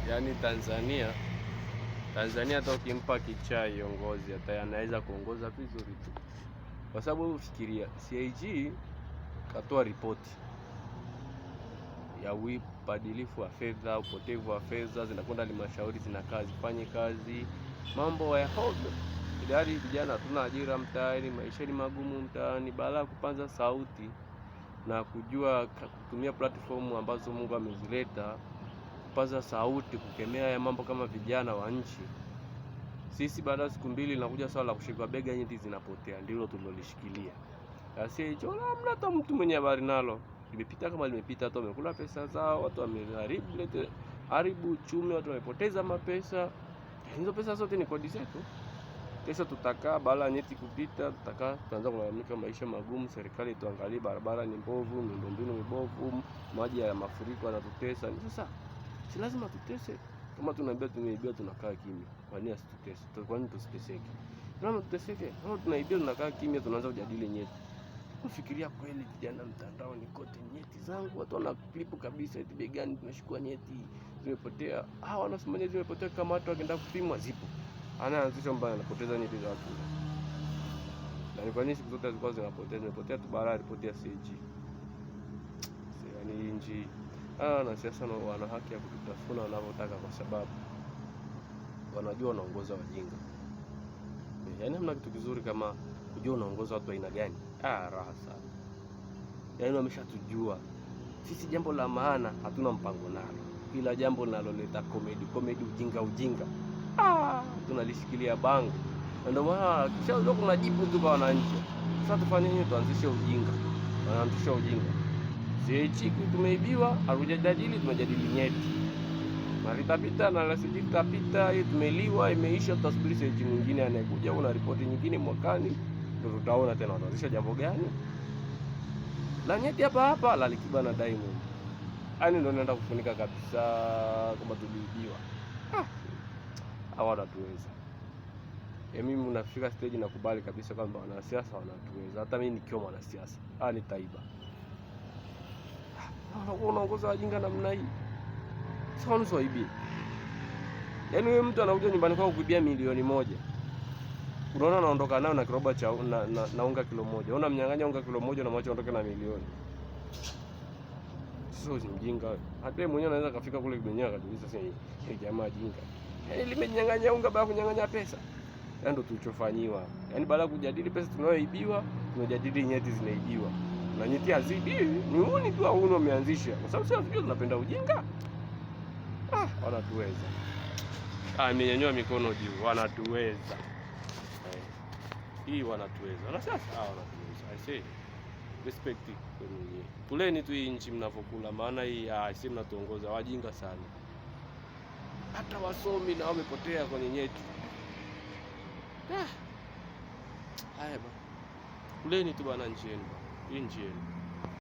Yaani Tanzania hata ukimpa kichaa iongozi hata anaweza kuongoza vizuri tu, kwa sababu ufikiria CAG katoa ripoti ya ubadilifu wa fedha, upotevu wa fedha, zinakwenda halmashauri zinakaa zifanye kazi, mambo ya hovyo. Idadi vijana hatuna ajira mtaani, maisha ni magumu mtaani, baada kupanza sauti na kujua kutumia platform ambazo Mungu amezileta kupaza sauti kukemea ya mambo kama vijana wa nchi. Sisi baada siku mbili nakuja swala la kushika bega, nyeti zinapotea, ndilo tulilolishikilia. Kasi hicho hamna hata mtu mwenye habari nalo. Limepita kama limepita, watu wamekula pesa zao, watu wameharibu uchumi, watu wamepoteza mapesa. Hizo pesa zote ni kodi zetu. Kesho tutakaa baada nyeti kupita, tutaanza kulalamika maisha magumu, serikali tuangalie barabara ni mbovu, miundombinu mibovu, maji ya mafuriko yanatutesa. Sasa si lazima tutese. Kama tunaambia tumeibiwa tunakaa kimya. Kwa nini asitutese? Kwa nini tusiteseke? Kama tuteseke, kama tunaibiwa tunakaa kimya, tunaanza kujadili nyeti. Ufikiria kweli vijana mtandao ni kote nyeti zangu, watu wana clip kabisa eti begani tumeshukua nyeti zimepotea. Wanasema nyeti zimepotea, kama watu wakienda kupimwa zipo. Anaanzisha mbaya anapoteza nyeti za watu. Na ni kwa nini siku zote zilikuwa zimepotea tu baada ya ripoti ya CAG. Yaani nchi wanasiasa wana haki ya kututafuna wanavyotaka, kwa sababu wanajua wanaongoza wajinga. Yaani hamna kitu kizuri kama kujua unaongoza watu aina gani. Raha sana. Yaani wameshatujua. Sisi jambo la maana hatuna mpango nalo. Kila jambo linaloleta comedy ujinga. Tunalishikilia bango. Ndio maana kisha ndio kuna jibu tu kwa wananchi. Sasa tufanye nini? Tuanzishe ujinga. Wanaanzisha ujinga. CAG tumeibiwa, hatujadili, tumejadili nyeti. Marita na la CAG tapita, hii tumeliwa, imeisha, tutasubiri CAG mwingine anayekuja, una ripoti nyingine mwakani, ndio tutaona tena wanaanzisha jambo gani. La nyeti hapa la Likiba na Diamond. Yaani ndio naenda kufunika kabisa kama tuliibiwa. Hawana tuweza. Mimi unafika stage nakubali kabisa kwamba wanasiasa wanatuweza. Hata mimi nikiwa mwanasiasa, nitaiba. Unaongoza wajinga namna hii. Sasa unasoibia. Yaani wewe mtu anakuja nyumbani kwako kuibia milioni 1. Unaona anaondoka nayo na kiroba cha na unga kilo 1. Unamnyang'anya unga kilo 1 na mwacha ondoke na milioni. Sio mjinga wewe. Hata yeye mwenyewe anaweza kafika kule kibenyewe akajiuliza sasa hii jamaa jinga. Yaani limenyang'anya unga baada kunyang'anya pesa. Ndio tulichofanyiwa. Yaani baada kujadili pesa tunayoibiwa, tunajadili nyeti zinaibiwa. Na nyeti hazibiwi, ni huni tu au huni wameanzisha. Kwa sababu sisi tunajua tunapenda ujinga. Wanatuweza. Amenyanyua mikono juu, wanatuweza. Hii wanatuweza. Na sasa wanatuweza. I say respect kwenu. Kuleni tu hii nchi mnavokula, maana hii si mnatuongoza wajinga sana. Hata wasomi na wamepotea kwenye nyeti. Haya bwana. Kuleni tu bwana nchi yenu. Hii nchi yenu.